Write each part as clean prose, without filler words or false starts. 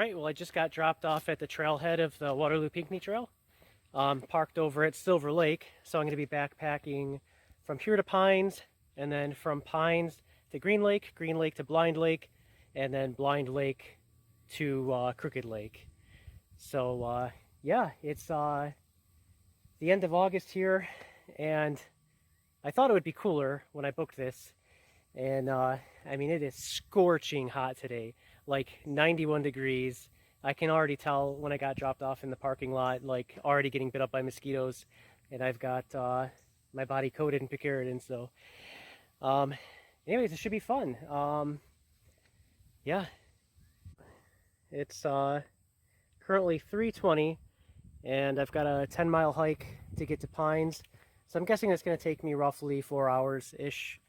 Alright, well I just got dropped off at the trailhead of the Waterloo Pinckney Trail. Parked over at Silver Lake, so I'm going to be backpacking from here to Pines, and then from Pines to Green Lake to Blind Lake, and then Blind Lake to Crooked Lake. So yeah, it's the end of August here, and I thought it would be cooler when I booked this. And I mean, it is scorching hot today, like 91 degrees. I can already tell when I got dropped off in the parking lot, like already getting bit up by mosquitoes. And I've got my body coated in picaridin, so anyways, it should be fun. Yeah, it's currently 3:20, and I've got a 10-mile hike to get to Pines. So I'm guessing it's going to take me roughly 4 hours-ish.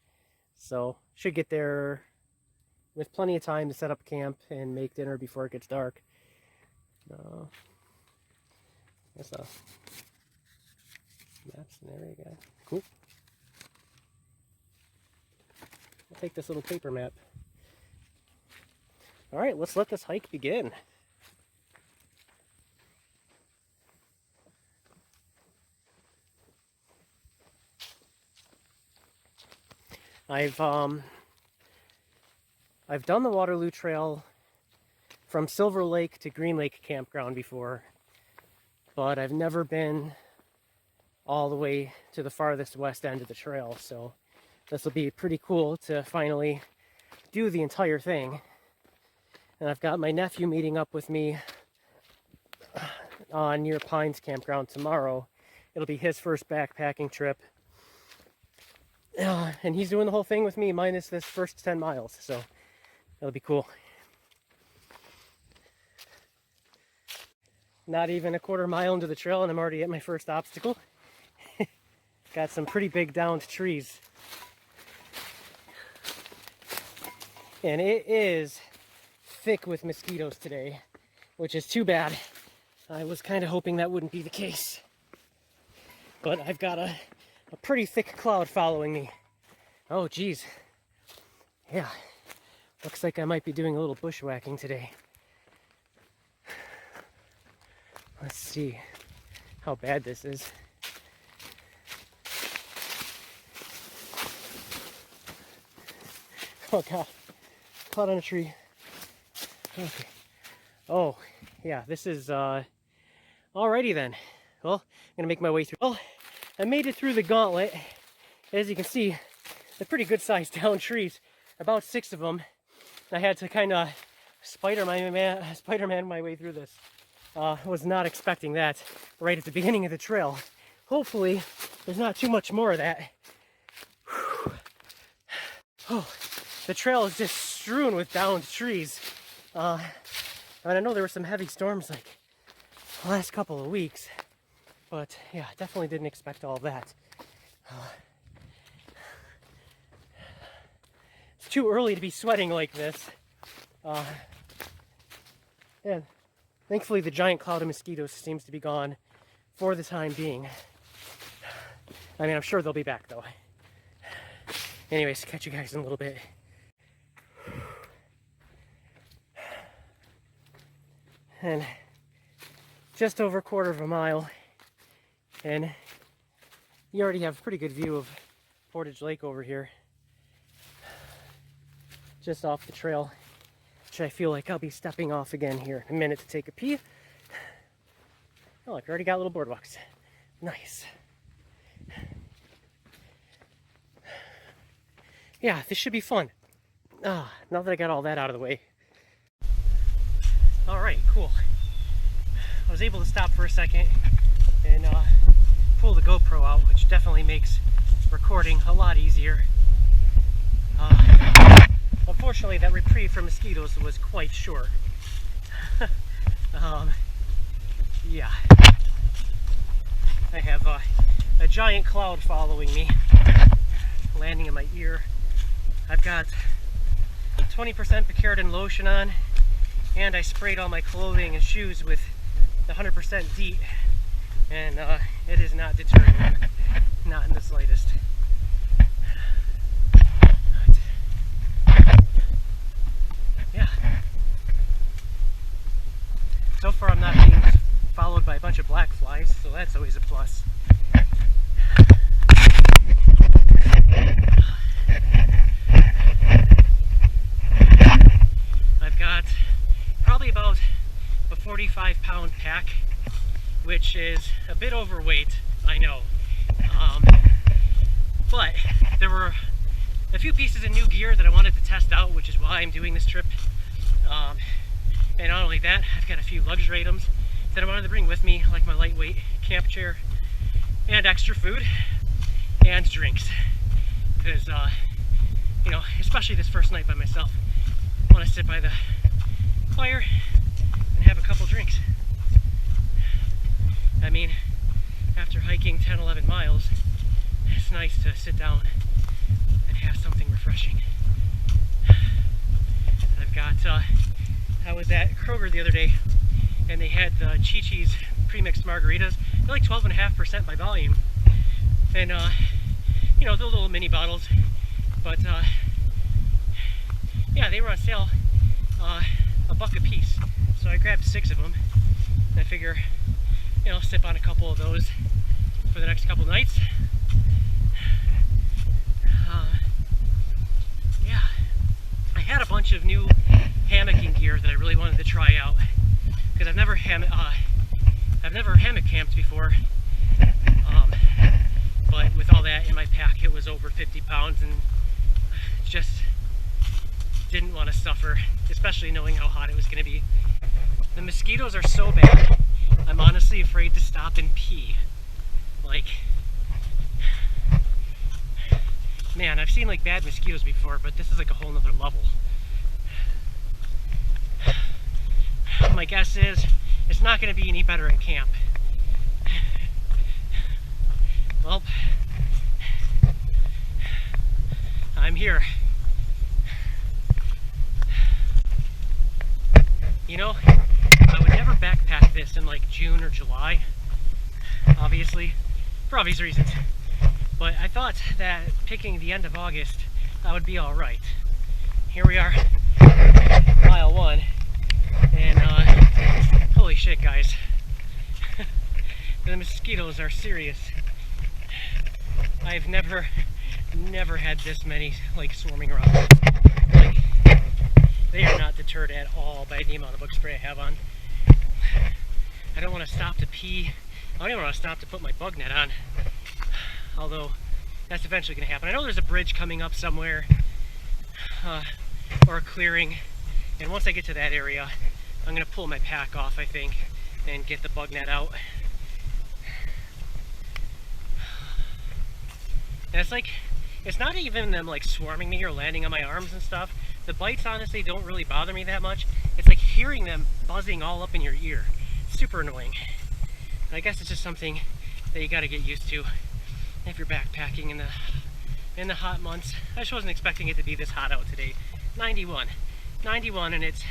So should get there with plenty of time to set up camp and make dinner before it gets dark. There's a maps and there you go. Cool. I'll take this little paper map. All right, let's let this hike begin. I've done the Waterloo Trail from Silver Lake to Green Lake campground before, but I've never been all the way to the farthest west end of the trail, so this will be pretty cool to finally do the entire thing. And I've got my nephew meeting up with me near Pines campground tomorrow. It'll be his first backpacking trip. And he's doing the whole thing with me minus this first 10 miles, so that'll be cool. Not even a quarter mile into the trail and I'm already at my first obstacle. Got some pretty big downed trees. And it is thick with mosquitoes today, which is too bad. I was kind of hoping that wouldn't be the case. But I've got a pretty thick cloud following me. Oh geez. Yeah, looks like I might be doing a little bushwhacking today. Let's see how bad this is. Oh god, caught on a tree. Okay. Oh yeah, this is alrighty then. Well, I'm gonna make my way through. Well, I made it through the gauntlet. As you can see, they're pretty good sized down trees, about 6 of them. I had to kind of Spider-Man my way through this. Was not expecting that right at the beginning of the trail. Hopefully there's not too much more of that. Whew. Oh, the trail is just strewn with downed trees. And I know there were some heavy storms like the last couple of weeks. But yeah, definitely didn't expect all of that. It's too early to be sweating like this. And thankfully the giant cloud of mosquitoes seems to be gone for the time being. I mean, I'm sure they'll be back though. Anyways, catch you guys in a little bit. And just over a quarter of a mile. And you already have a pretty good view of Portage Lake over here. Just off the trail, which I feel like I'll be stepping off again here in a minute to take a pee. Oh, look, I already got little boardwalks. Nice. Yeah, this should be fun. Now that I got all that out of the way. All right, cool. I was able to stop for a second and pull the GoPro out, which definitely makes recording a lot easier. Unfortunately, that reprieve from mosquitoes was quite short. Yeah. I have a giant cloud following me, landing in my ear. I've got 20% picaridin lotion on, and I sprayed all my clothing and shoes with the 100% DEET, and it is not deterring me, not in the slightest. Yeah. bunch of black flies, so that's always a plus. I've got probably about a 45-pound pack, which is a bit overweight, I know. But there were a few pieces of new gear that I wanted to test out, which is why I'm doing this trip. And not only that, I've got a few luxury items that I wanted to bring with me, like my lightweight camp chair and extra food and drinks. Because, you know, especially this first night by myself, I want to sit by the fire and have a couple drinks. I mean, after hiking 10-11 miles, it's nice to sit down and have something refreshing. I've got, I was at Kroger the other day and they had the Chi-Chi's pre-mixed margaritas. They're like 12.5% by volume. And, you know, they're little mini bottles, but, yeah, they were on sale, $1 a piece. So I grabbed 6 of them, and I figure, you know, sip on a couple of those for the next couple nights. Yeah, I had a bunch of new hammocking gear that I really wanted to try out because I've never hammock camped before. But with all that in my pack, it was over 50 pounds, and just didn't want to suffer, especially knowing how hot it was going to be. The mosquitoes are so bad, I'm honestly afraid to stop and pee. Like, man, I've seen like bad mosquitoes before, but this is like a whole nother level. My guess is it's not going to be any better at camp. Well, I'm here. You know, I would never backpack this in like June or July, obviously, for obvious reasons. But I thought that picking the end of August, that would be alright. Here we are, mile 1, and holy shit, guys. The mosquitoes are serious. I've never had this many like swarming around. Like, they are not deterred at all by the amount of bug spray I have on. I don't want to stop to pee. I don't even want to stop to put my bug net on. Although that's eventually going to happen. I know there's a bridge coming up somewhere, or a clearing, and once I get to that area, I'm going to pull my pack off, I think, and get the bug net out. And it's like, it's not even them like swarming me or landing on my arms and stuff. The bites honestly don't really bother me that much. It's like hearing them buzzing all up in your ear. It's super annoying. And I guess it's just something that you got to get used to if you're backpacking in the hot months. I just wasn't expecting it to be this hot out today. 91, and it's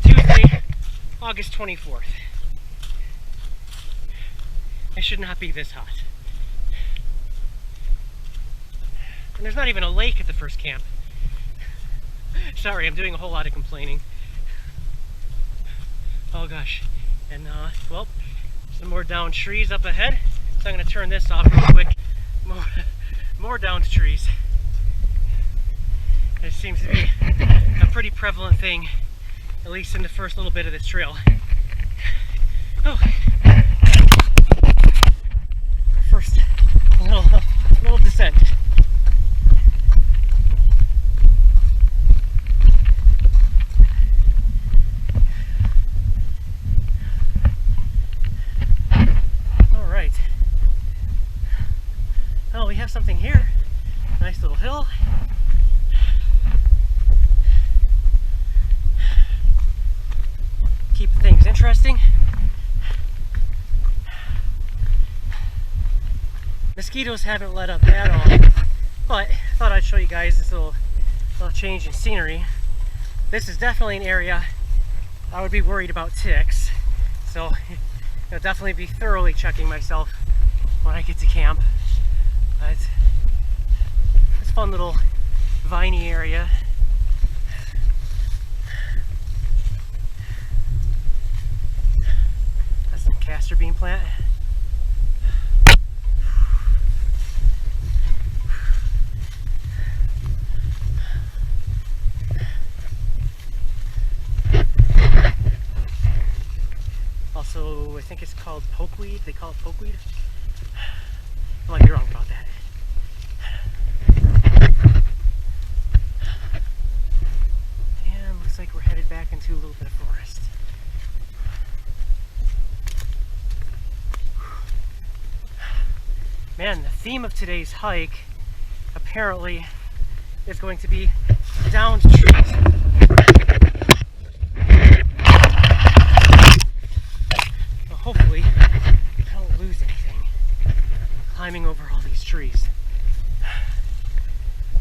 Tuesday, August 24th. It should not be this hot. And there's not even a lake at the first camp. Sorry, I'm doing a whole lot of complaining. Oh gosh. And well, some more downed trees up ahead. So I'm gonna turn this off real quick. More downed trees. It seems to be a pretty prevalent thing, at least in the first little bit of this trail. Oh, first little descent. All right. Oh, we have something here. Nice little hill. Keep things interesting. Mosquitoes haven't let up at all, but I thought I'd show you guys this little change in scenery. This is definitely an area I would be worried about ticks, so I'll definitely be thoroughly checking myself when I get to camp. But it's a fun little viney area. That's some castor bean plant. Also, I think it's called pokeweed. They call it pokeweed. I might be wrong about that. And looks like we're headed back into a little bit of forest. Man, the theme of today's hike apparently is going to be downed trees. Well, hopefully I don't lose anything climbing over all these trees.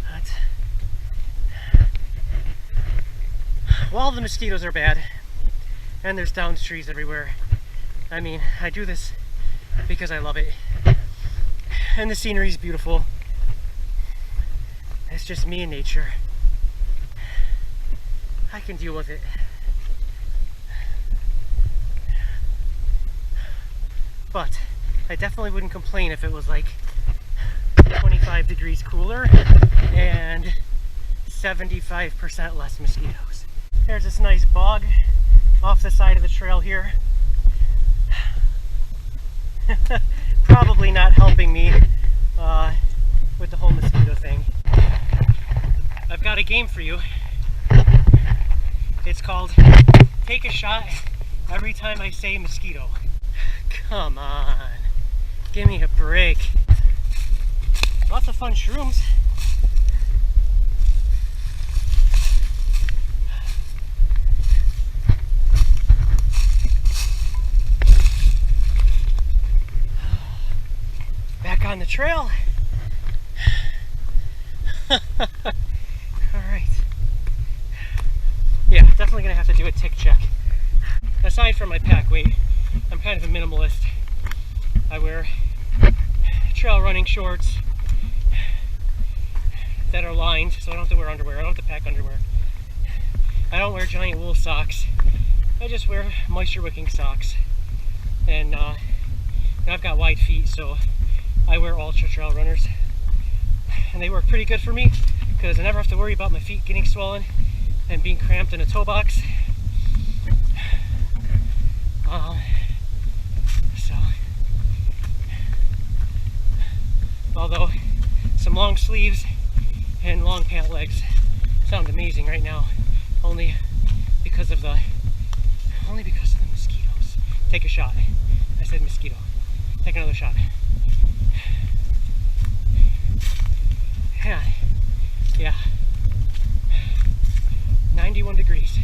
But while the mosquitoes are bad and there's downed trees everywhere, I mean, I do this because I love it. And the scenery is beautiful. It's just me and nature. I can deal with it. But I definitely wouldn't complain if it was like 25 degrees cooler and 75% less mosquitoes. There's this nice bog off the side of the trail here. Probably not helping me with the whole mosquito thing. I've got a game for you. It's called Take a Shot Every Time I Say Mosquito. Come on, give me a break. Lots of fun shrooms. Back on the trail. Alright. Yeah, definitely gonna have to do a tick check. Aside from my pack weight, I'm kind of a minimalist. I wear trail running shorts that are lined, so I don't have to wear underwear. I don't have to pack underwear. I don't wear giant wool socks. I just wear moisture wicking socks. And I've got wide feet, so I wear ultra trail runners. And they work pretty good for me because I never have to worry about my feet getting swollen and being cramped in a toe box. Although some long sleeves and long pant legs sound amazing right now, only because of the mosquitoes. Take a shot. I said mosquito. Take another shot. Yeah. 91 degrees.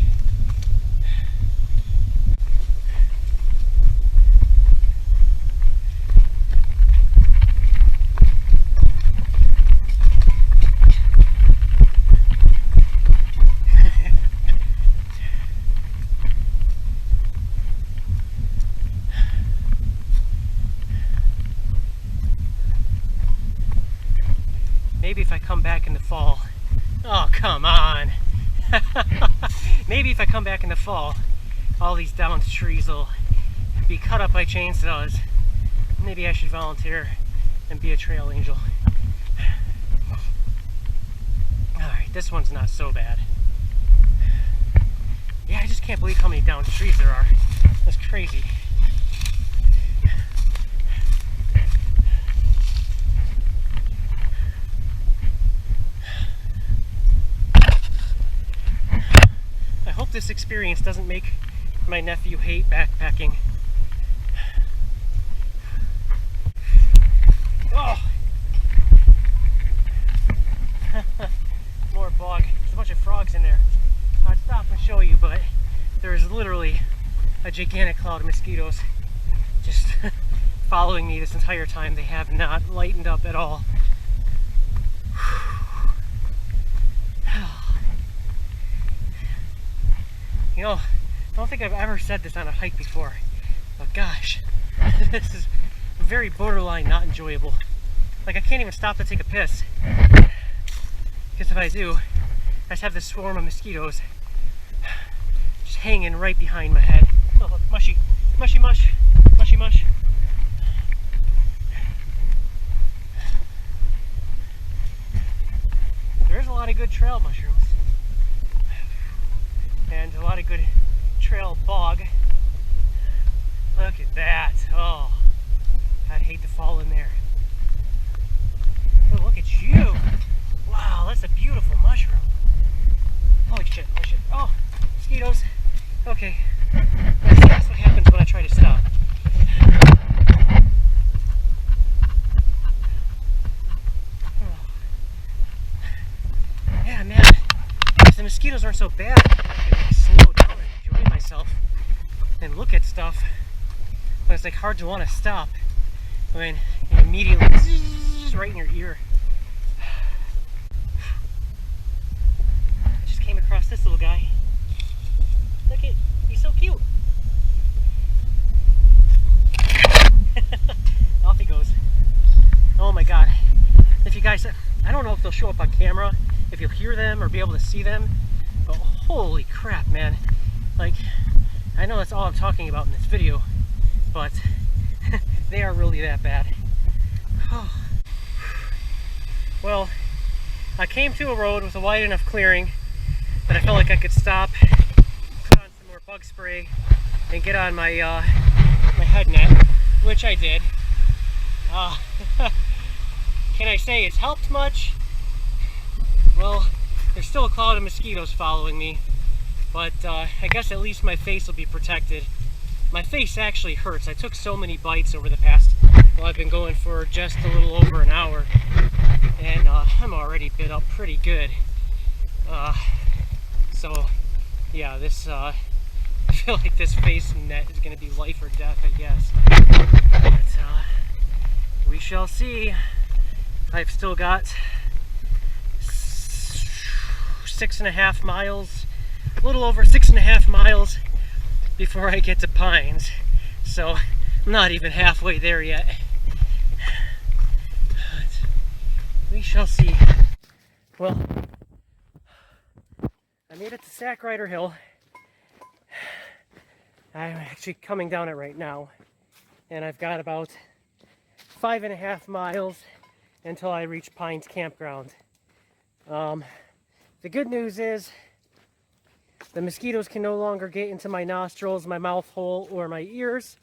Maybe if I come back in the fall. Oh, come on. Maybe if I come back in the fall, all these downed trees will be cut up by chainsaws. Maybe I should volunteer and be a trail angel. Alright, this one's not so bad. Yeah, I just can't believe how many downed trees there are. That's crazy. I hope this experience doesn't make my nephew hate backpacking. Oh! More bog. There's a bunch of frogs in there. I'd stop and show you, but there's literally a gigantic cloud of mosquitoes just following me this entire time. They have not lightened up at all. You know, I don't think I've ever said this on a hike before, but gosh, this is very borderline not enjoyable. Like, I can't even stop to take a piss, because if I do, I just have this swarm of mosquitoes just hanging right behind my head. Oh, look, mushy, mushy, mush, mushy. mushy mush. There's a lot of good trail mushrooms. And a lot of good trail bog. Look at that. Oh, I'd hate to fall in there. Oh, look at you. Wow, that's a beautiful mushroom. Holy shit, holy shit. Oh, mosquitoes. Okay, that's what happens when I try to stop. Yeah, man, if the mosquitoes aren't so bad, I can like slow down and enjoy myself and look at stuff. But it's like hard to want to stop when it immediately zzz, right in your ear. I just came across this little guy. Look at, he's so cute. Off he goes. Oh my god. If you guys, I don't know if they'll show up on camera, if you'll hear them or be able to see them, but holy crap, man. Like, I know that's all I'm talking about in this video, but they are really that bad. Oh. Well, I came to a road with a wide enough clearing that I felt like I could stop, put on some more bug spray, and get on my my head net, which I did. Can I say it's helped much? Well, there's still a cloud of mosquitoes following me, but I guess at least my face will be protected. My face actually hurts. I took so many bites over the past, well, I've been going for just a little over an hour, and I'm already bit up pretty good. So, yeah, this, I feel like this face net is going to be life or death, I guess. But, we shall see. I've still got 6.5 miles, a little over 6.5 miles before I get to Pines. So I'm not even halfway there yet. But we shall see. Well, I made it to Sack Rider Hill. I'm actually coming down it right now. And I've got about 5.5 miles until I reach Pines Campground. The good news is the mosquitoes can no longer get into my nostrils, my mouth hole, or my ears.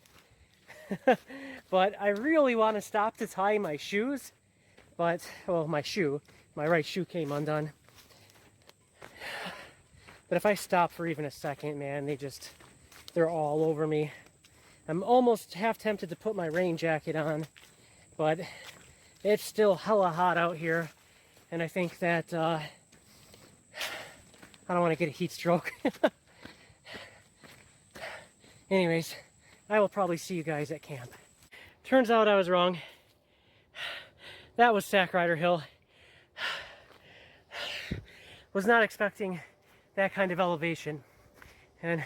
But I really want to stop to tie my shoes. But, well, my right shoe came undone. But if I stop for even a second, man, they're all over me. I'm almost half tempted to put my rain jacket on, but it's still hella hot out here, and I think that I don't want to get a heat stroke. Anyways, I will probably see you guys at camp. Turns out I was wrong. That was Sack Rider Hill. Was not expecting that kind of elevation. And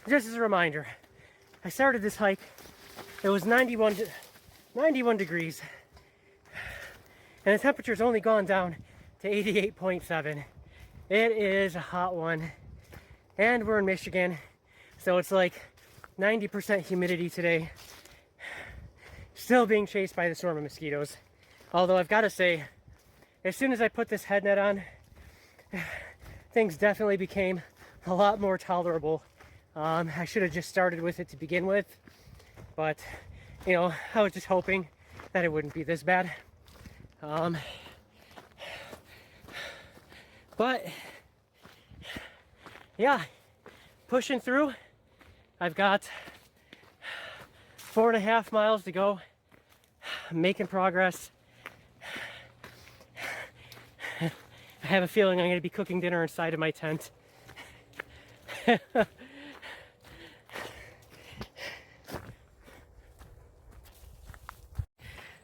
just as a reminder, I started this hike, it was 91 degrees, and the temperature's only gone down to 88.7. It is a hot one, and we're in Michigan, so it's like 90% humidity today. Still being chased by the swarm of mosquitoes. Although I've got to say, as soon as I put this head net on, things definitely became a lot more tolerable. I should have just started with it to begin with, but you know, I was just hoping that it wouldn't be this bad. But yeah, pushing through. I've got 4.5 miles to go. I'm making progress. I have a feeling I'm going to be cooking dinner inside of my tent.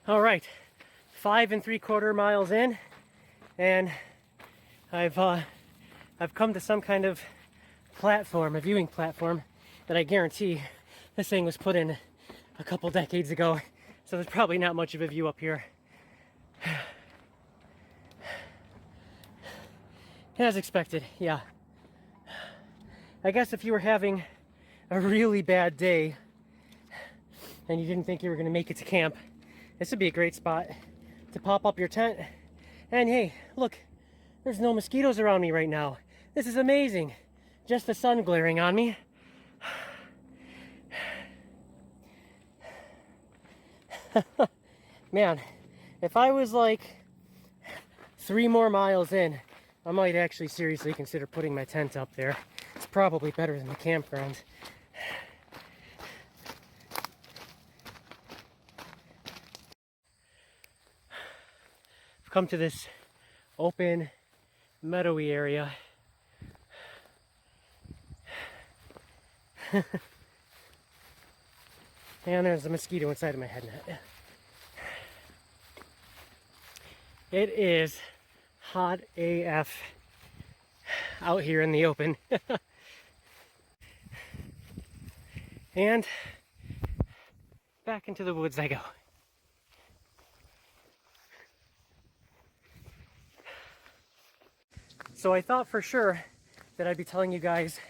All right, 5 3/4 miles in, and I've come to some kind of platform, a viewing platform, that I guarantee this thing was put in a couple decades ago, so there's probably not much of a view up here. As expected, yeah. I guess if you were having a really bad day, and you didn't think you were going to make it to camp, this would be a great spot to pop up your tent. And hey, look, there's no mosquitoes around me right now. This is amazing. Just the sun glaring on me. Man, if I was like 3 more miles in, I might actually seriously consider putting my tent up there. It's probably better than the campground. I've come to this open, meadowy area. And there's a mosquito inside of my head net. It is hot AF out here in the open. And back into the woods I go. So I thought for sure that I'd be telling you guys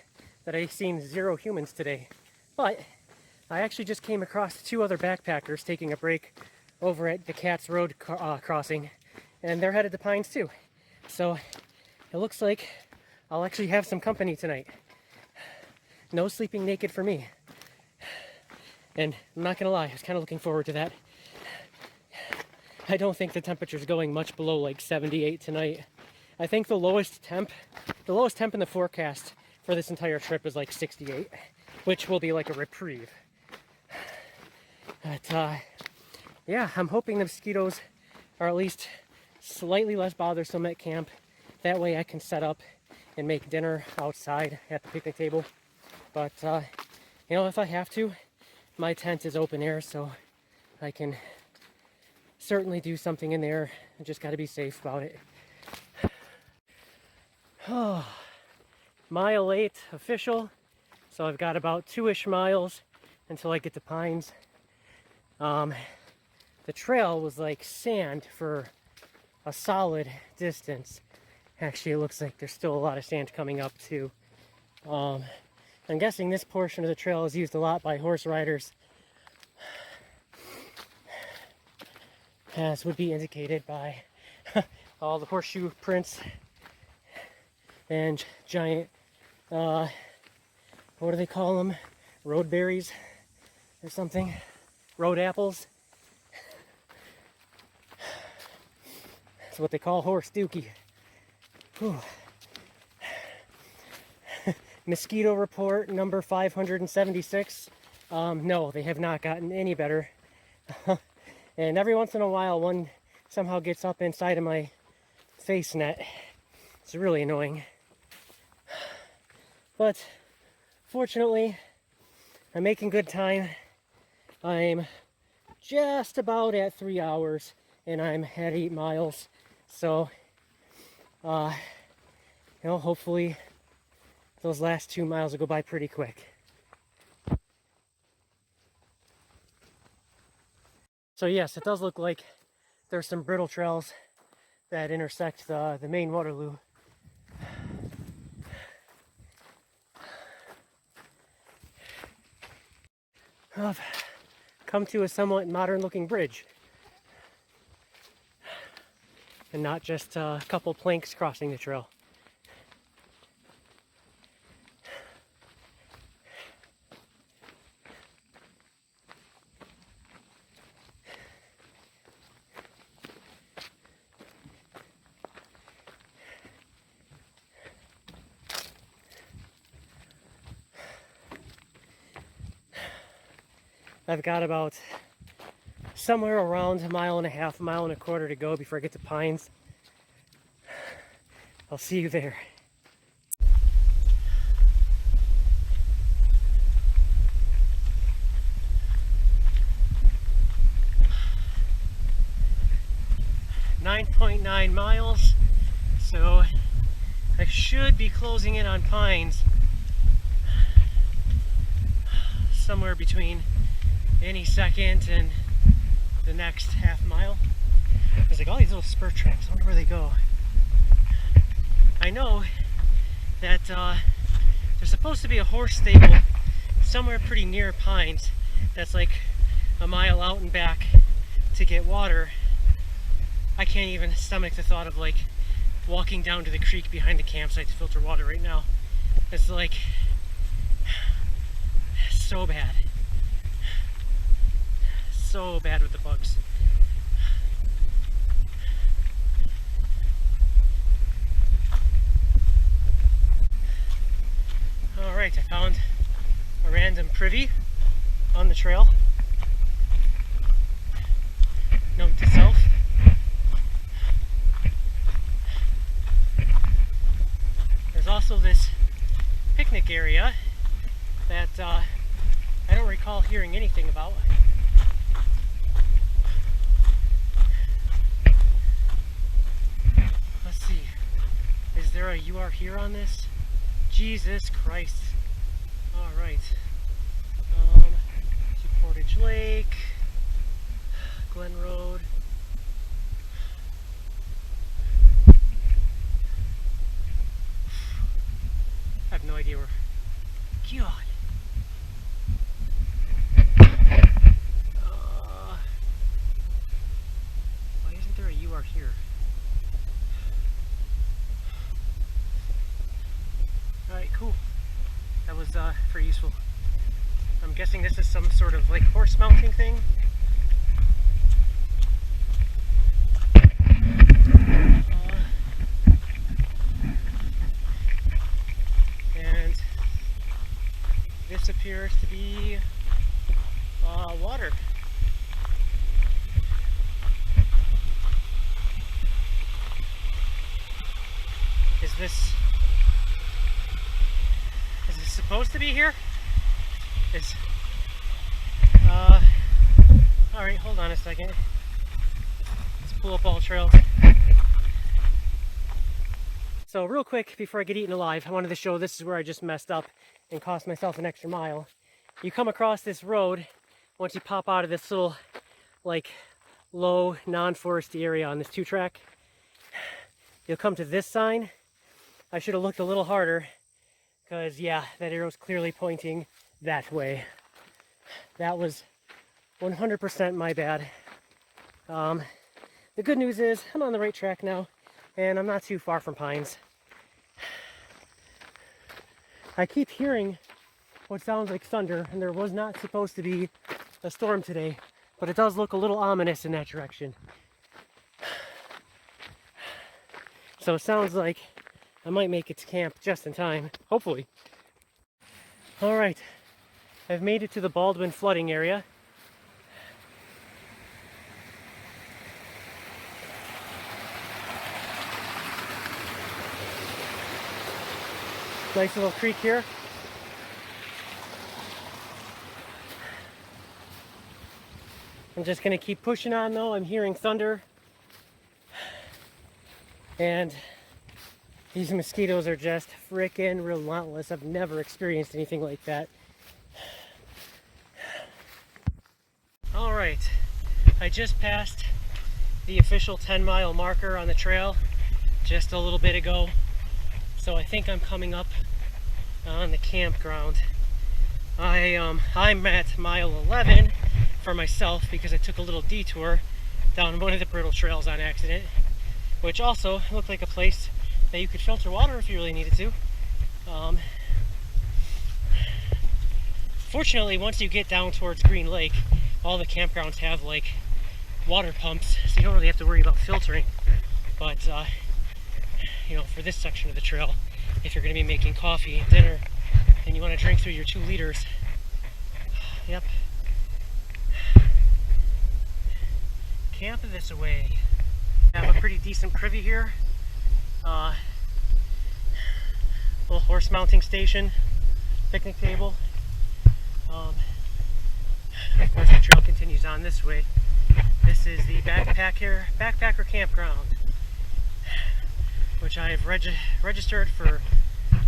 that I've seen 0 humans today, but I actually just came across 2 other backpackers taking a break over at the Cats Road crossing, and they're headed to Pines too. So it looks like I'll actually have some company tonight. No sleeping naked for me. And I'm not gonna lie, I was kind of looking forward to that. I don't think the temperature's going much below like 78 tonight. I think the lowest temp in the forecast for this entire trip is like 68, which will be like a reprieve. But yeah, I'm hoping the mosquitoes are at least slightly less bothersome at camp. That way I can set up and make dinner outside at the picnic table. But you know, if I have to, my tent is open air, so I can certainly do something in there. I just got to be safe about it. Oh, mile 8 official, so I've got about 2-ish miles until I get to Pines. The trail was like sand for a solid distance. Actually, it looks like there's still a lot of sand coming up too. I'm guessing this portion of the trail is used a lot by horse riders, as would be indicated by all the horseshoe prints and giant, what do they call them? Road berries or something? Road apples? That's what they call horse dookie. Whew. Mosquito report number 576. No, they have not gotten any better. And every once in a while, one somehow gets up inside of my face net. It's really annoying. But fortunately, I'm making good time. I'm just about at 3 hours and I'm at 8 miles. So, you know, hopefully those last 2 miles will go by pretty quick. So yes, it does look like there's some brittle trails that intersect the main Waterloo. I've come to a somewhat modern looking bridge. And not just a couple planks crossing the trail. I've got about somewhere around 1.5 miles, 1.25 miles to go before I get to Pines. I'll see you there. .9 miles, so I should be closing in on Pines somewhere between any second and the next half mile. There's like all these little spur tracks. I wonder where they go. I know that there's supposed to be a horse stable somewhere pretty near Pines that's like a mile out and back to get water, I can't even stomach the thought of like walking down to the creek behind the campsite to filter water right now. It's like so bad. So bad with the bugs. Alright, I found a random privy on the trail. Note to self. There's also this picnic area that I don't recall hearing anything about. Let's see. Is there a "you are here" on this? Jesus Christ. Alright. Portage Lake, Glen Road. I have no idea where. God. Why isn't there a "you are here"? Alright, cool. That was pretty useful. I'm guessing this is some sort of like horse mounting thing. And this appears to be water. Is this supposed to be here? Alright, hold on a second. Let's pull up all trails. So real quick, before I get eaten alive, I wanted to show this is where I just messed up and cost myself an extra mile. You come across this road, once you pop out of this little, like, low, non-foresty area on this 2-track, you'll come to this sign. I should have looked a little harder, because, yeah, that arrow's clearly pointing that way. That was 100% my bad. The good news is I'm on the right track now, and I'm not too far from Pines. I keep hearing what sounds like thunder, and there was not supposed to be a storm today, but it does look a little ominous in that direction. So it sounds like I might make it to camp just in time, hopefully. Alright, I've made it to the Baldwin flooding area. Nice little creek here. I'm just going to keep pushing on though. I'm hearing thunder. And these mosquitoes are just freaking relentless. I've never experienced anything like that. Alright, I just passed the official 10-mile marker on the trail just a little bit ago. So I think I'm coming up on the campground. I'm at mile 11 for myself because I took a little detour down one of the brittle trails on accident, which also looked like a place that you could filter water if you really needed to. Fortunately, once you get down towards Green Lake, all the campgrounds have like water pumps, so you don't really have to worry about filtering. But you know, for this section of the trail, if you're going to be making coffee and dinner and you want to drink through your 2 liters, yep, camp this away. I have a pretty decent privy here. Little horse mounting station, picnic table. Of course, the trail continues on this way. This is the backpacker campground, which I have registered for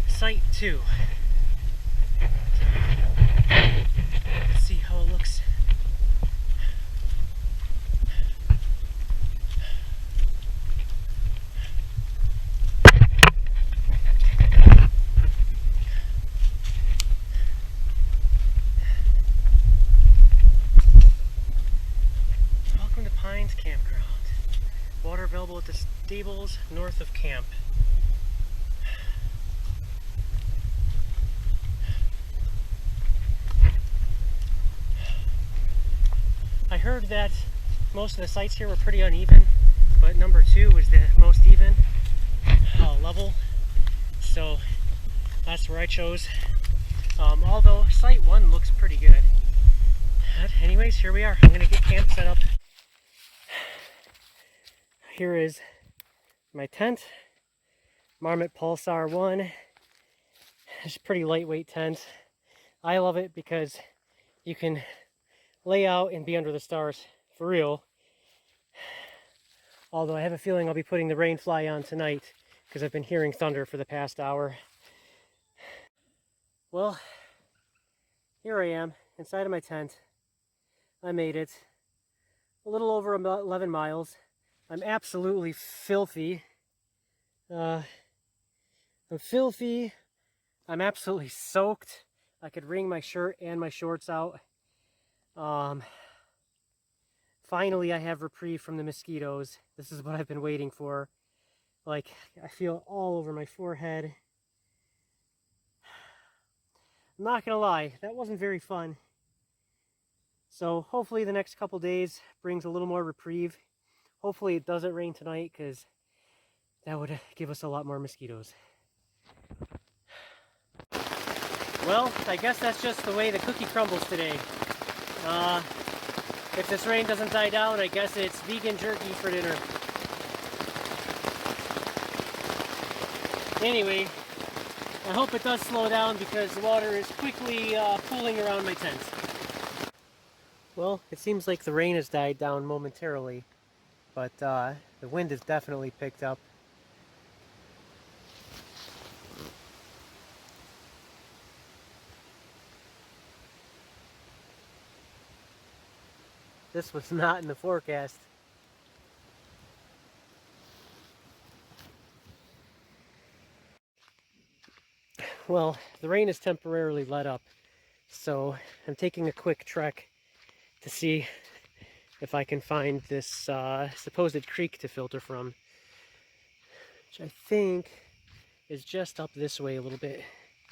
Site 2. Let's see how it looks. stables north of camp. I heard that most of the sites here were pretty uneven, but number 2 was the most even level, so that's where I chose. Although site 1 looks pretty good. But anyways, here we are. I'm gonna get camp set up. Here is my tent, Marmot Pulsar 1. It's a pretty lightweight tent. I love it because you can lay out and be under the stars for real. Although I have a feeling I'll be putting the rain fly on tonight because I've been hearing thunder for the past hour. Well, here I am inside of my tent. I made it. A little over 11 miles. I'm absolutely filthy. I'm filthy. I'm absolutely soaked. I could wring my shirt and my shorts out. Finally, I have reprieve from the mosquitoes. This is what I've been waiting for. Like, I feel all over my forehead. I'm not gonna lie, that wasn't very fun. So hopefully the next couple days brings a little more reprieve. Hopefully it doesn't rain tonight, because that would give us a lot more mosquitoes. Well, I guess that's just the way the cookie crumbles today. If this rain doesn't die down, I guess it's vegan jerky for dinner. Anyway, I hope it does slow down because the water is quickly pooling around my tent. Well, it seems like the rain has died down momentarily, but the wind has definitely picked up. This was not in the forecast. Well, the rain has temporarily let up, so I'm taking a quick trek to see if I can find this supposed creek to filter from, which I think is just up this way a little bit.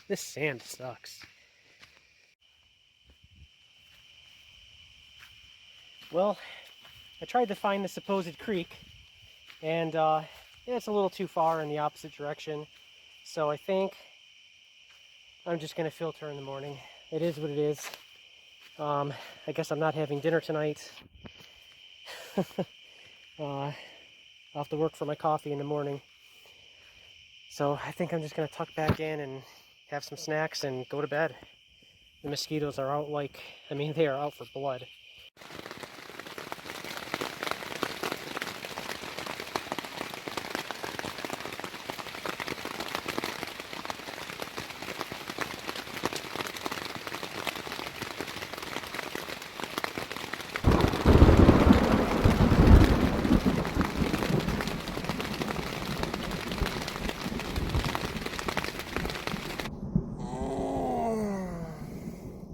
This sand sucks. Well, I tried to find the supposed creek, and it's a little too far in the opposite direction, so I think I'm just going to filter in the morning. It is what it is. I guess I'm not having dinner tonight. I'll have to work for my coffee in the morning. So I think I'm just going to tuck back in and have some snacks and go to bed. The mosquitoes are out they are out for blood.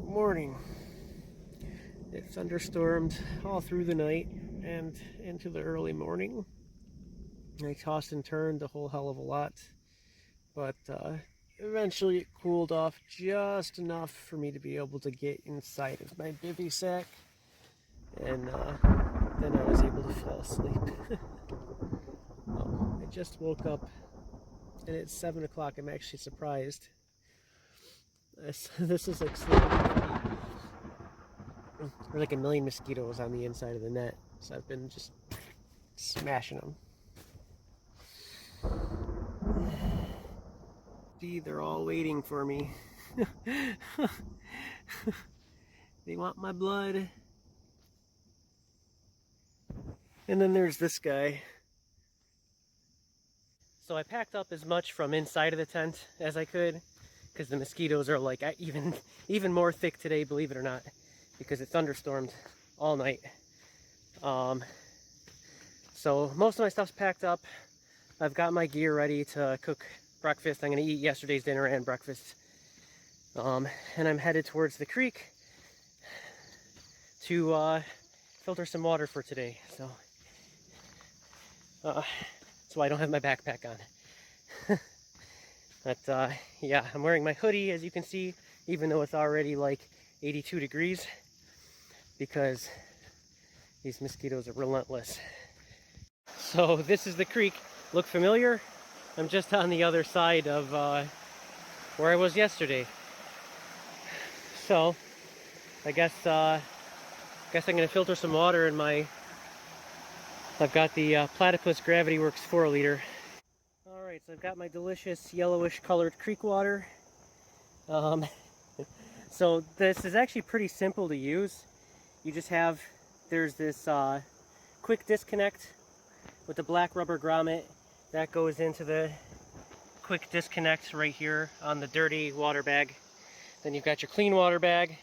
Morning. It thunderstormed all through the night and into the early morning. I tossed and turned a whole hell of a lot, but eventually it cooled off just enough for me to be able to get inside of my bivy sack, and then I was able to fall asleep. I just woke up and it's 7 o'clock. I'm actually surprised. This is like sleeping. There's like a million mosquitoes on the inside of the net, so I've been just smashing them. See, they're all waiting for me. They want my blood. And then there's this guy. So I packed up as much from inside of the tent as I could, because the mosquitoes are like even more thick today, believe it or not, because it thunderstormed all night. So most of my stuff's packed up. I've got my gear ready to cook breakfast. I'm going to eat yesterday's dinner and breakfast. And I'm headed towards the creek to filter some water for today. So That's why I don't have my backpack on. But yeah, I'm wearing my hoodie, as you can see, even though it's already like 82 degrees, because these mosquitoes are relentless. So this is the creek. Look familiar? I'm just on the other side of where I was yesterday. So I guess I'm gonna filter some water in my. I've got the Platypus Gravity Works 4-liter. All right, so I've got my delicious yellowish colored creek water. So this is actually pretty simple to use. You just have, there's this quick disconnect with the black rubber grommet that goes into the quick disconnect right here on the dirty water bag. Then you've got your clean water bag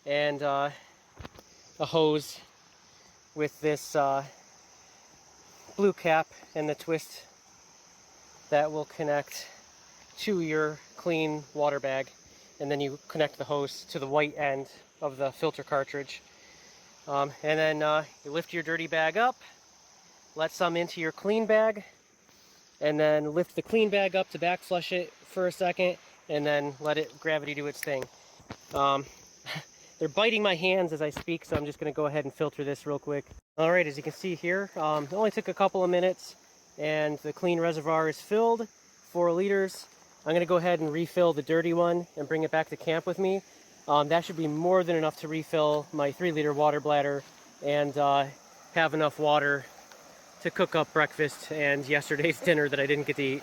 and a hose with this blue cap and the twist that will connect to your clean water bag, and then you connect the hose to the white end of the filter cartridge. And then you lift your dirty bag up, let some into your clean bag, and then lift the clean bag up to back flush it for a second, and then let it gravity do its thing. They're biting my hands as I speak, so I'm just going to go ahead and filter this real quick. Alright, as you can see here, it only took a couple of minutes, and the clean reservoir is filled, 4 liters. I'm going to go ahead and refill the dirty one and bring it back to camp with me. That should be more than enough to refill my 3-liter water bladder and have enough water to cook up breakfast and yesterday's dinner that I didn't get to eat.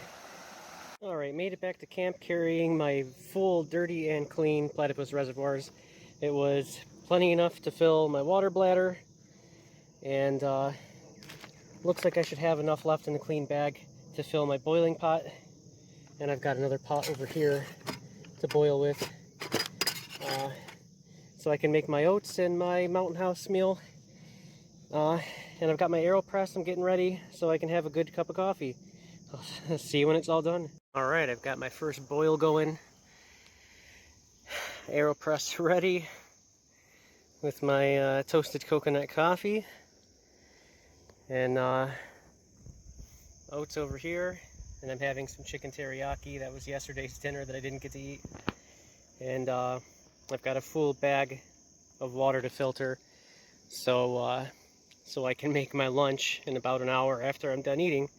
Alright, made it back to camp carrying my full dirty and clean platypus reservoirs. It was plenty enough to fill my water bladder, and looks like I should have enough left in the clean bag to fill my boiling pot. And I've got another pot over here to boil with, so I can make my oats and my Mountain House meal. And I've got my AeroPress I'm getting ready so I can have a good cup of coffee. I'll see you when it's all done. Alright, I've got my first boil going. AeroPress ready with my toasted coconut coffee. And oats over here. And I'm having some chicken teriyaki. That was yesterday's dinner that I didn't get to eat. And I've got a full bag of water to filter, so so I can make my lunch in about an hour after I'm done eating,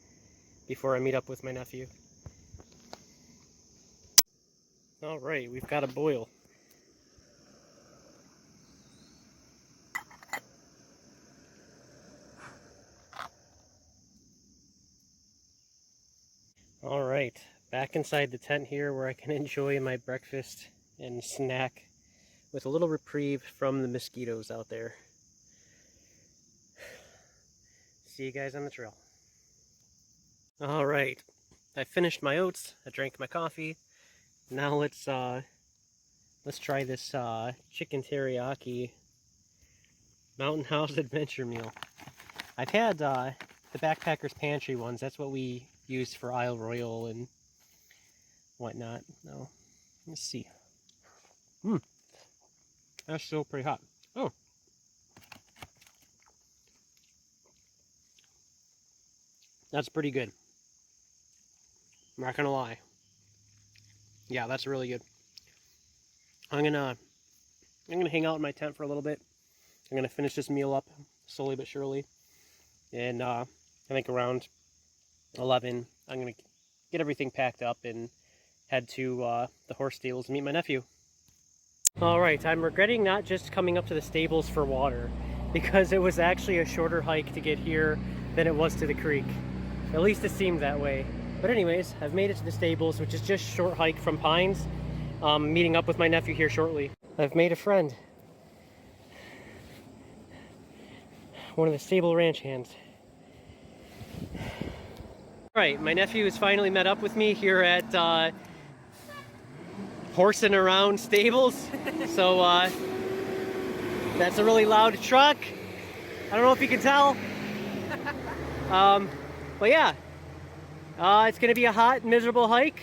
before I meet up with my nephew. Alright, we've got a boil. Alright, back inside the tent here where I can enjoy my breakfast and snack with a little reprieve from the mosquitoes out there. See you guys on the trail. Alright, I finished my oats, I drank my coffee. Now let's try this chicken teriyaki Mountain House adventure meal. I've had the Backpacker's Pantry ones. That's what we used for Isle Royale and whatnot. No, let's see. That's still pretty hot. Oh, that's pretty good. I'm not gonna lie. Yeah, that's really good. I'm gonna hang out in my tent for a little bit. I'm gonna finish this meal up slowly but surely, and I think around 11 I'm gonna get everything packed up and head to the horse stables and meet my nephew. Alright, I'm regretting not just coming up to the stables for water, because it was actually a shorter hike to get here than it was to the creek. At least it seemed that way. But anyways, I've made it to the stables, which is just a short hike from Pines. Meeting up with my nephew here shortly. I've made a friend. One of the stable ranch hands. Alright, my nephew has finally met up with me here at Horsing Around Stables. So that's a really loud truck. I don't know if you can tell. But yeah, it's going to be a hot, miserable hike,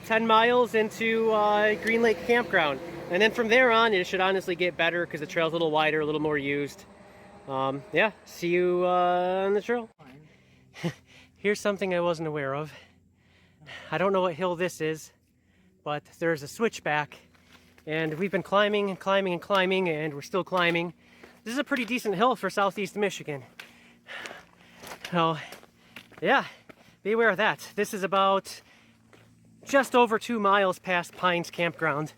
10 miles into Green Lake Campground. And then from there on, it should honestly get better because the trail's a little wider, a little more used. Yeah, see you on the trail. Here's something I wasn't aware of. I don't know what hill this is, but there's a switchback, and we've been climbing and climbing and climbing, and we're still climbing. This is a pretty decent hill for southeast Michigan. So, yeah, be aware of that. This is about just over 2 miles past Pines Campground.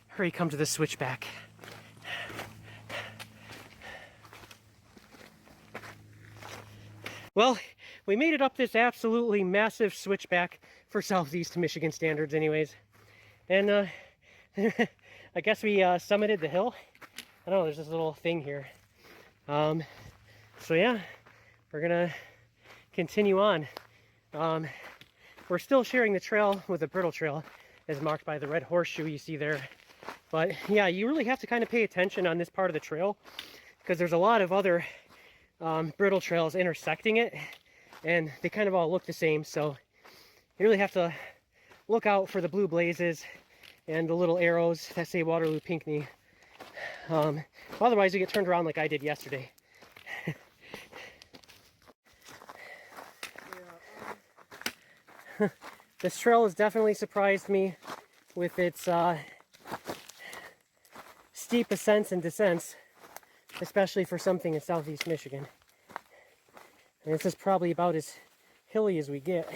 Hurry, come to the switchback. Well, we made it up this absolutely massive switchback for southeast Michigan standards anyways. And I guess we summited the hill. I don't know, there's this little thing here. So yeah, we're gonna continue on. We're still sharing the trail with the brittle trail as marked by the red horseshoe you see there. But yeah, you really have to kind of pay attention on this part of the trail because there's a lot of other brittle trails intersecting it, and they kind of all look the same, so you really have to look out for the blue blazes and the little arrows that say Waterloo Pinckney. Otherwise you get turned around like I did yesterday. This trail has definitely surprised me with its steep ascents and descents, especially for something in southeast Michigan. And this is probably about as hilly as we get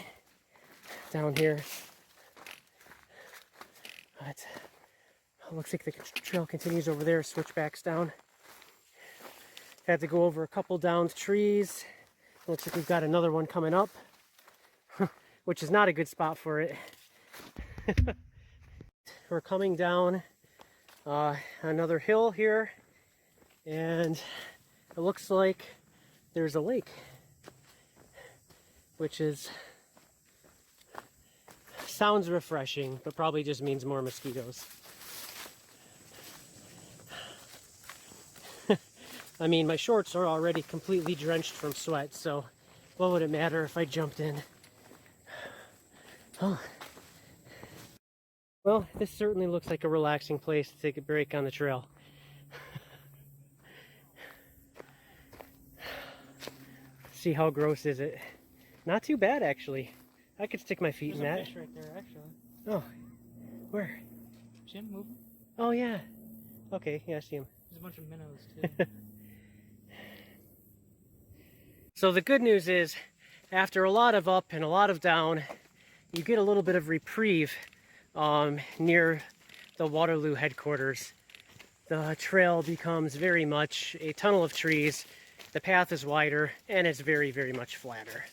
down here. But it looks like the trail continues over there, switchbacks down. Had to go over a couple downed trees. Looks like we've got another one coming up, which is not a good spot for it. We're coming down another hill here, and it looks like there's a lake, which sounds refreshing, but probably just means more mosquitoes. I mean, my shorts are already completely drenched from sweat, so what would it matter if I jumped in? Oh. Well, this certainly looks like a relaxing place to take a break on the trail. See, how gross is it? Not too bad, actually. I could stick my feet in that. There's a fish right there, actually. Oh, where? See him moving? Oh, yeah. Okay, yeah, I see him. There's a bunch of minnows, too. So the good news is, after a lot of up and a lot of down, you get a little bit of reprieve near the Waterloo headquarters. The trail becomes very much a tunnel of trees. The path is wider, and it's very, very much flatter.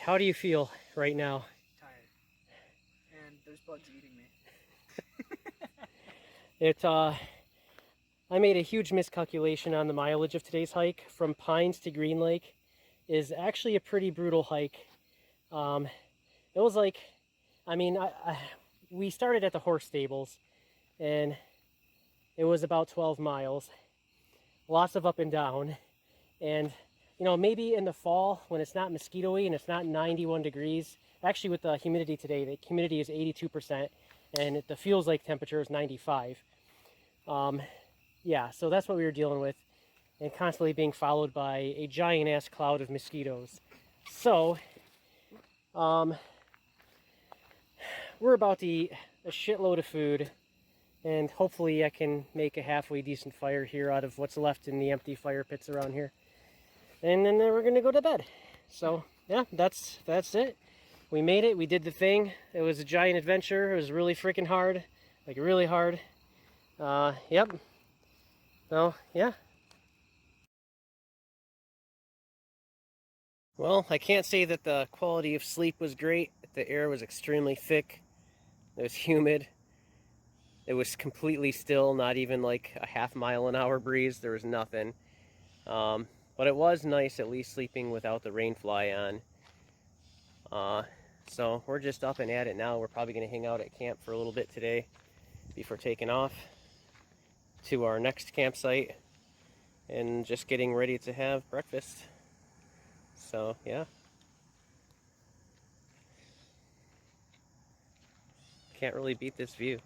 How do you feel right now? Tired. And there's bugs eating me. I made a huge miscalculation on the mileage of today's hike. From Pines to Green Lake is actually a pretty brutal hike. It was like, I mean, we started at the horse stables, and it was about 12 miles. Lots of up and down, and you know, maybe in the fall when it's not mosquito-y and it's not 91 degrees, actually with the humidity today, the humidity is 82% and the feels like temperature is 95. Yeah, so that's what we were dealing with, and constantly being followed by a giant ass cloud of mosquitoes. So we're about to eat a shitload of food, and hopefully I can make a halfway decent fire here out of what's left in the empty fire pits around here. And then we're gonna go to bed. So yeah, that's it. We made it, we did the thing. It was a giant adventure. It was really freaking hard, like really hard. Yep. So yeah. Well, I can't say that the quality of sleep was great. The air was extremely thick. It was humid. It was completely still, not even like a half-mile-an-hour breeze. There was nothing. But it was nice at least sleeping without the rain fly on. So we're just up and at it now. We're probably going to hang out at camp for a little bit today before taking off to our next campsite and just getting ready to have breakfast. So yeah. Can't really beat this view.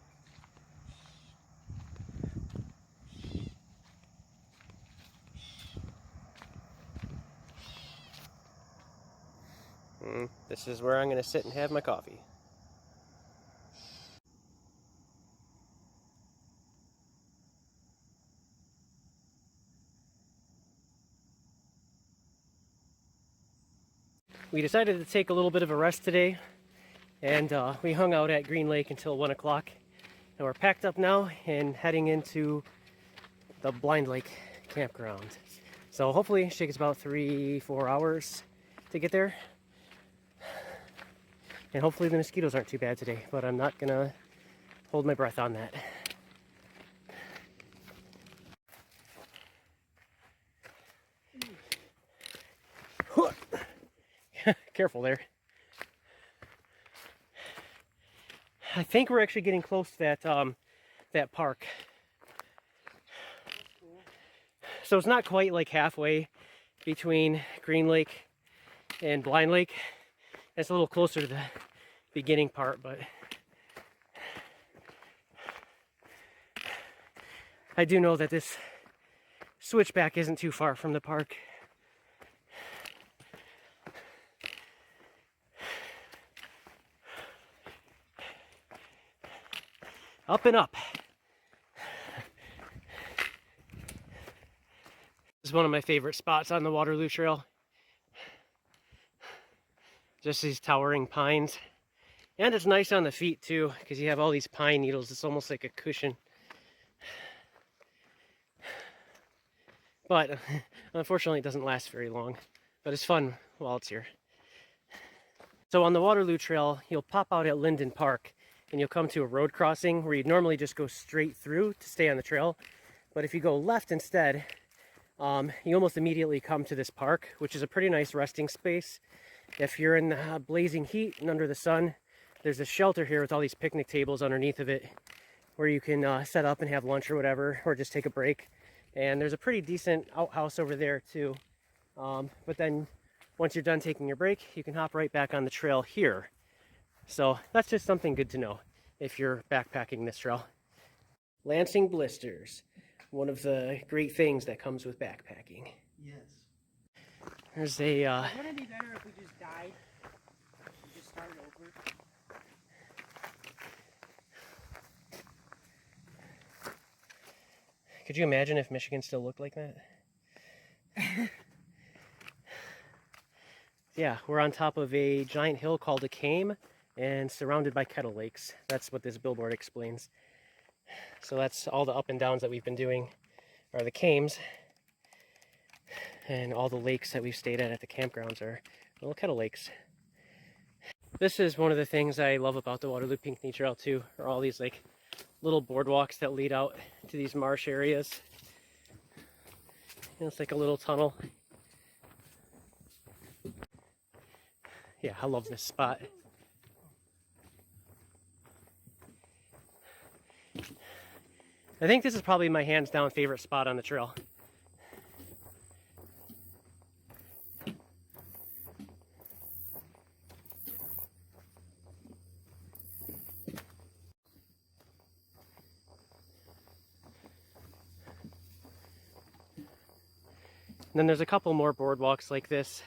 This is where I'm going to sit and have my coffee. We decided to take a little bit of a rest today, and we hung out at Green Lake until 1 o'clock. And we're packed up now and heading into the Blind Lake campground. So hopefully it takes about 3-4 hours to get there. And hopefully the mosquitoes aren't too bad today, but I'm not gonna hold my breath on that. Careful there. I think we're actually getting close to that park. So it's not quite like halfway between Green Lake and Blind Lake. It's a little closer to the beginning part, but I do know that this switchback isn't too far from the park. Up and up. This is one of my favorite spots on the Waterloo Trail. Just these towering pines. And it's nice on the feet too, because you have all these pine needles. It's almost like a cushion. But unfortunately it doesn't last very long. But it's fun while it's here. So on the Waterloo Trail, you'll pop out at Linden Park and you'll come to a road crossing where you'd normally just go straight through to stay on the trail. But if you go left instead, you almost immediately come to this park, which is a pretty nice resting space. If you're in the blazing heat and under the sun, there's a shelter here with all these picnic tables underneath of it where you can set up and have lunch or whatever, or just take a break. And there's a pretty decent outhouse over there too. But then once you're done taking your break, you can hop right back on the trail here. So that's just something good to know if you're backpacking this trail. Lancing blisters, one of the great things that comes with backpacking. Yes. There's a Wouldn't it be better if we just died and just started over? Could you imagine if Michigan still looked like that? Yeah, we're on top of a giant hill called a Came and surrounded by kettle lakes. That's what this billboard explains. So that's all the up and downs that we've been doing are the Cames. And all the lakes that we've stayed at the campgrounds are little kettle lakes. This is one of the things I love about the Waterloo Pinckney Trail too, are all these like little boardwalks that lead out to these marsh areas. And it's like a little tunnel. Yeah, I love this spot. I think this is probably my hands down favorite spot on the trail. And then there's a couple more boardwalks like this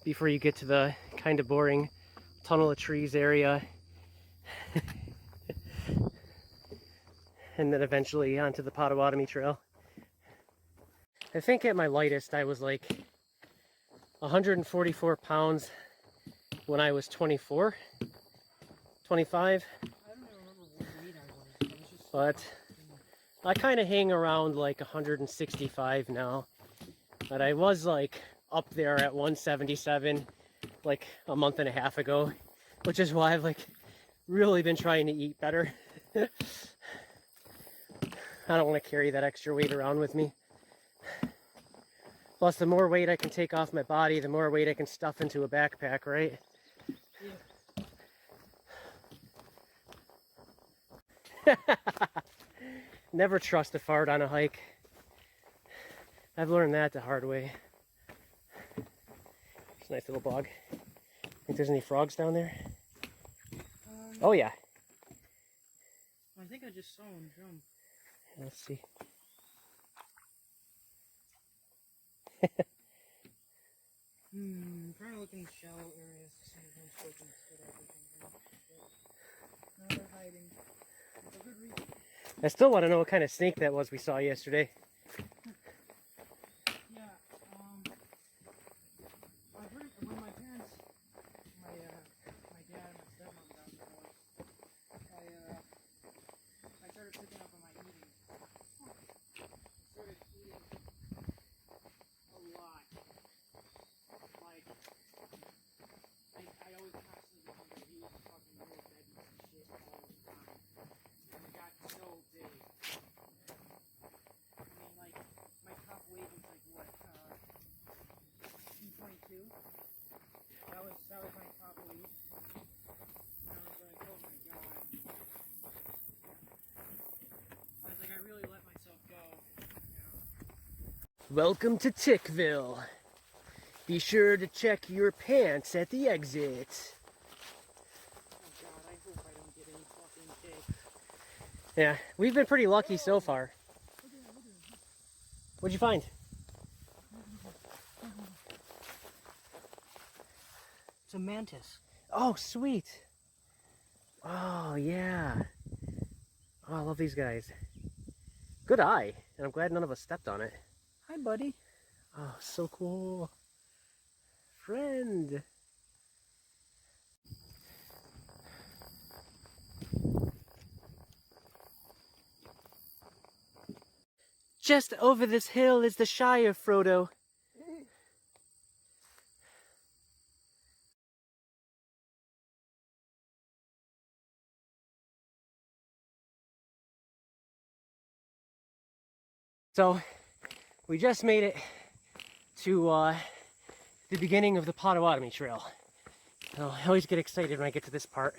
before you get to the kind of boring tunnel of trees area. And then eventually onto the Potawatomi Trail. I think at my lightest I was like 144 pounds when I was 24, 25. I don't even remember what weight I was. I was just... But I kind of hang around like 165 now. But I was like up there at 177 like a month and a half ago, which is why I've like really been trying to eat better. I don't want to carry that extra weight around with me. Plus, the more weight I can take off my body, the more weight I can stuff into a backpack, right? Yeah. Never trust a fart on a hike. I've learned that the hard way. It's a nice little bog. Think there's any frogs down there? Oh yeah. I think I just saw one jump. Let's see. Trying to look in the shallow areas to see if one's taking a spit everything here. But now they're hiding. For good reason. I still want to know what kind of snake that was we saw yesterday. Yeah, I heard when my parents, my dad and my stepmom got there, I started picking up on my eating. I started eating a lot. Like, I always constantly become to eat fucking little veggies and shit all the time. And it got so big. I mean, like, my top weight was like, what, 222? That was my top weight. And I was like, oh my god. I was like, I really let myself go. Welcome to Tickville. Be sure to check your pants at the exit. Oh god, I hope I don't get any fucking ticks. Yeah, we've been pretty lucky so far. What'd you find? It's a mantis. Oh, sweet. Oh, yeah. Oh, I love these guys. Good eye. And I'm glad none of us stepped on it. Hi, buddy. Oh, so cool. Friend. Just over this hill is the Shire, Frodo. So, we just made it to the beginning of the Potawatomi Trail. I always get excited when I get to this part.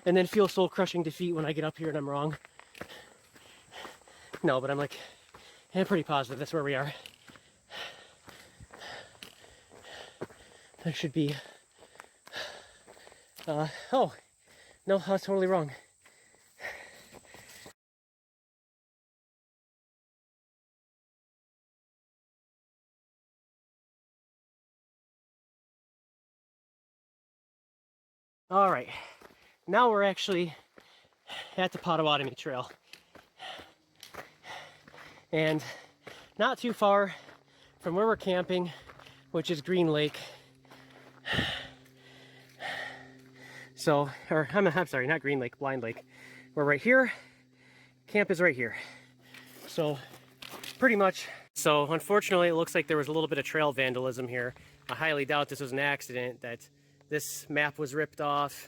And then feel soul-crushing defeat when I get up here and I'm wrong. No, but I'm like, I'm pretty positive that's where we are. There should be... oh, no, I was totally wrong. All right, now we're actually at the Potawatomi Trail. And not too far from where we're camping, which is Green Lake. So, I'm sorry, not Green Lake, Blind Lake. We're right here, camp is right here. So, pretty much. So, unfortunately, it looks like there was a little bit of trail vandalism here. I highly doubt this was an accident, that this map was ripped off.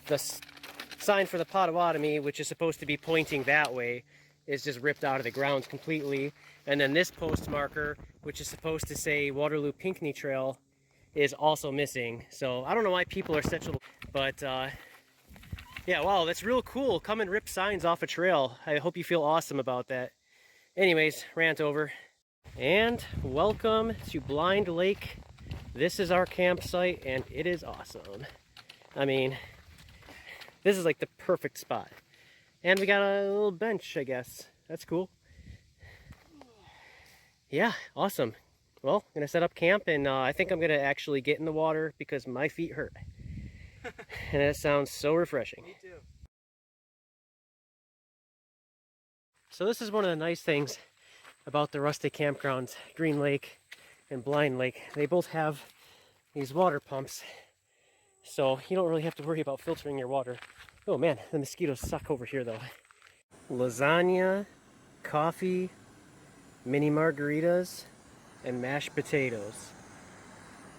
The sign for the Potawatomi, which is supposed to be pointing that way, is just ripped out of the ground completely. And then this post marker, which is supposed to say Waterloo Pinckney Trail, is also missing. So I don't know why people are such little, but yeah, wow, that's real cool. Come and rip signs off a trail. I hope you feel awesome about that. Anyways, rant over. And welcome to Blind Lake. This is our campsite and it is awesome. I mean, this is like the perfect spot. And we got a little bench, I guess. That's cool. Yeah, awesome. Well, I'm gonna set up camp and I think I'm gonna actually get in the water because my feet hurt. And that sounds so refreshing. Me too. So this is one of the nice things about the rustic campgrounds, Green Lake and Blind Lake. They both have these water pumps, so you don't really have to worry about filtering your water. Oh man, the mosquitoes suck over here though. Lasagna, coffee, mini margaritas, and mashed potatoes.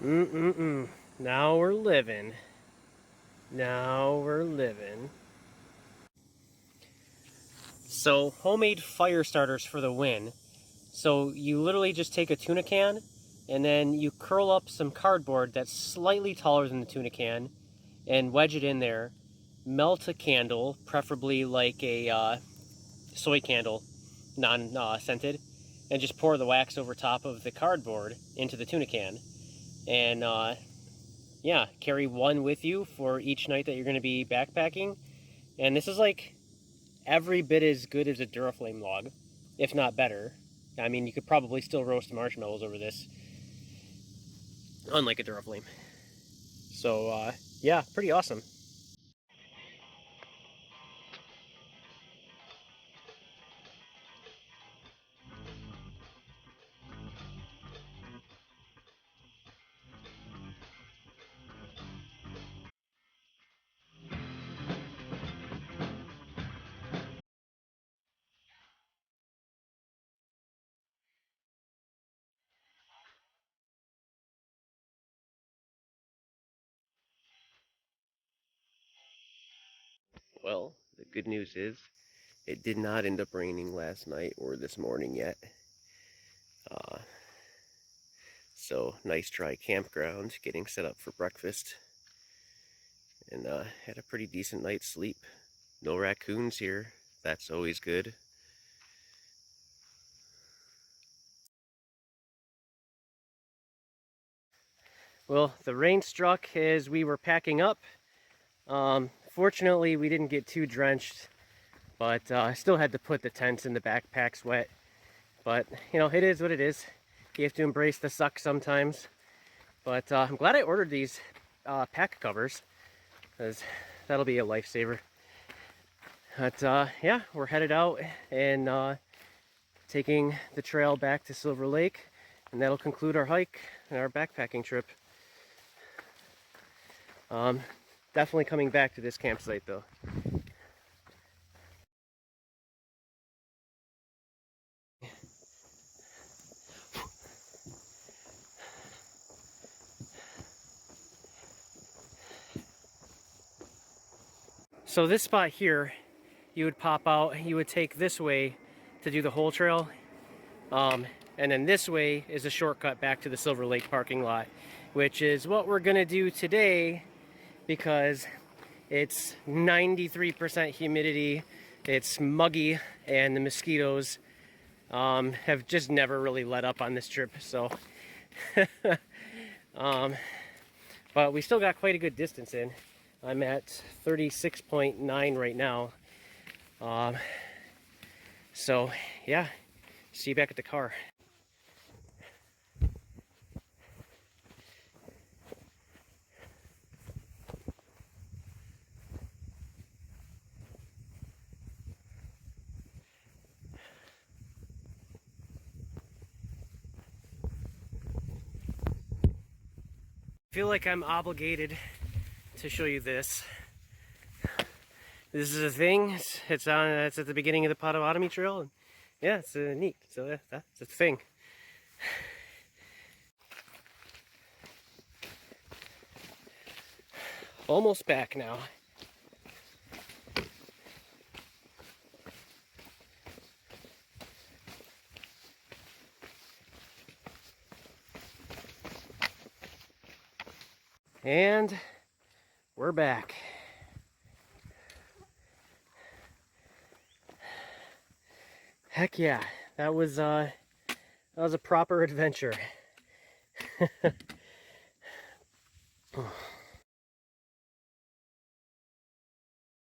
Now we're living. Now we're living. So, homemade fire starters for the win. So you literally just take a tuna can and then you curl up some cardboard that's slightly taller than the tuna can and wedge it in there. Melt a candle, preferably like a soy candle, non-scented, and just pour the wax over top of the cardboard into the tuna can. And yeah, carry one with you for each night that you're going to be backpacking. And this is like every bit as good as a Duraflame log. if not better. I mean, you could probably still roast marshmallows over this, unlike a Duraflame. So, yeah, pretty awesome. Well, the good news is it did not end up raining last night or this morning yet. Uh, so, nice dry campground, getting set up for breakfast, and had a pretty decent night's sleep. No raccoons here, that's always good. Well, the rain struck as we were packing up. Fortunately, we didn't get too drenched, but I still had to put the tents and the backpacks wet. But, you know, it is what it is. You have to embrace the suck sometimes. But I'm glad I ordered these pack covers, because that'll be a lifesaver. But yeah, we're headed out and taking the trail back to Silver Lake, and that'll conclude our hike and our backpacking trip. Definitely coming back to this campsite though. So this spot here, you would pop out, you would take this way to do the whole trail. And then this way is a shortcut back to the Silver Lake parking lot, which is what we're gonna do today because it's 93% humidity, it's muggy, and the mosquitoes have just never really let up on this trip. So, but we still got quite a good distance in. I'm at 36.9 right now. So yeah, see you back at the car. I feel like I'm obligated to show you this. This is a thing. It's at the beginning of the Potawatomi Trail, and yeah, it's neat. So that's a thing. Almost back now. And we're back. Heck yeah, that was a proper adventure.